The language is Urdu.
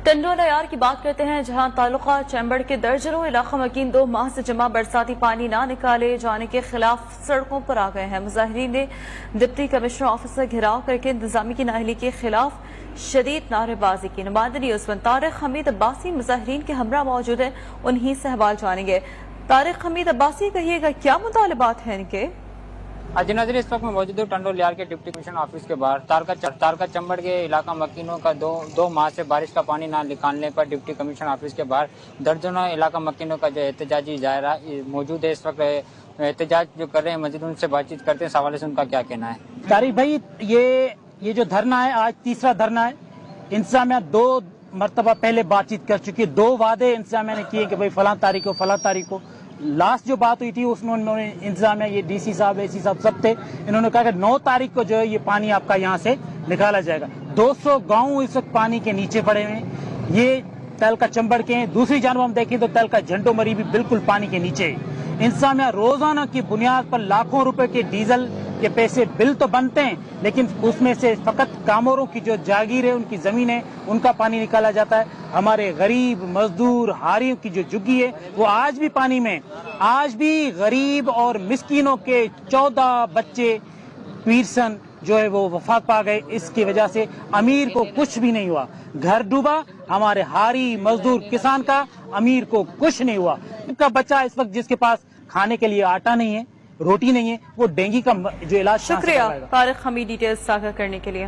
ٹنڈو لیار کی بات کرتے ہیں، جہاں تعلقہ چیمبر کے درجنوں علاقہ مکین 2 ماہ سے جمع برساتی پانی نہ نکالے جانے کے خلاف سڑکوں پر آ گئے ہیں۔ مظاہرین نے ڈپٹی کمشنر آفس سے گھیراؤ کر کے انتظامیہ کی نااہلی کے خلاف شدید نعرے بازی کی۔ نمائندہ نیوز ون طارق حمید عباسی مظاہرین کے ہمراہ موجود ہیں، انہی سے حوال جانیں گے۔ طارق حمید عباسی، کہیے گا کیا مطالبات ہیں ان کے؟ جی ناظرین، اس وقت میں موجود ہوں ٹنڈو لیار کے ڈپٹی کمشنر آفس کے باہر۔ تارکا چمبڑ کے علاقہ مکینوں کا دو ماہ سے بارش کا پانی نہ نکالنے پر ڈپٹی کمشنر آفس کے باہر درجنوں علاقہ مکینوں کا جو احتجاجی دائرہ موجود ہے۔ اس وقت احتجاج جو کر رہے ہیں، مزید ان سے بات چیت کرتے ہیں، اس حوالے سے ان کا کیا کہنا ہے۔ طارق بھائی، یہ جو دھرنا ہے آج تیسرا دھرنا ہے۔ انتظامیہ 2 مرتبہ پہلے بات چیت کر چکی ہے، 2 وعدے انتظامیہ نے کیے کہ بھائی فلاں تاریخ کو لاسٹ جو بات ہوئی تھی اس میں انہوں نے انتظامیہ، یہ ڈی سی صاحب، اے سی صاحب سب تھے، انہوں نے کہا کہ 9 تاریخ کو جو ہے یہ پانی آپ کا یہاں سے نکالا جائے گا۔ 200 گاؤں اس وقت پانی کے نیچے پڑے ہوئے ہیں۔ یہ تلکا چمبڑ کے ہیں۔ دوسری جانب ہم دیکھیں تو تلکا جھنڈو مری بھی بالکل پانی کے نیچے ہے۔ انتظامیہ روزانہ کی بنیاد پر لاکھوں روپے کے ڈیزل کے پیسے بل تو بنتے ہیں، لیکن اس میں سے فقط کاموروں کی جو جاگیر ہے، ان کی زمین ہے، ان کا پانی نکالا جاتا ہے۔ ہمارے غریب مزدور ہاریوں کی جو جگی ہے وہ آج بھی پانی میں۔ آج بھی غریب اور مسکینوں کے 14 بچے پیرسن جو ہے وہ وفات پا گئے۔ اس کی وجہ سے امیر کو کچھ بھی نہیں ہوا، گھر ڈوبا ہمارے ہاری مزدور کسان کا، امیر کو کچھ نہیں ہوا۔ ان کا بچہ اس وقت جس کے پاس کھانے کے لیے آٹا نہیں ہے، روٹی نہیں ہے، وہ ڈینگی کا جو علاج شکریہ طارق حمید ڈیٹیلز ساجھا کرنے کے لیے۔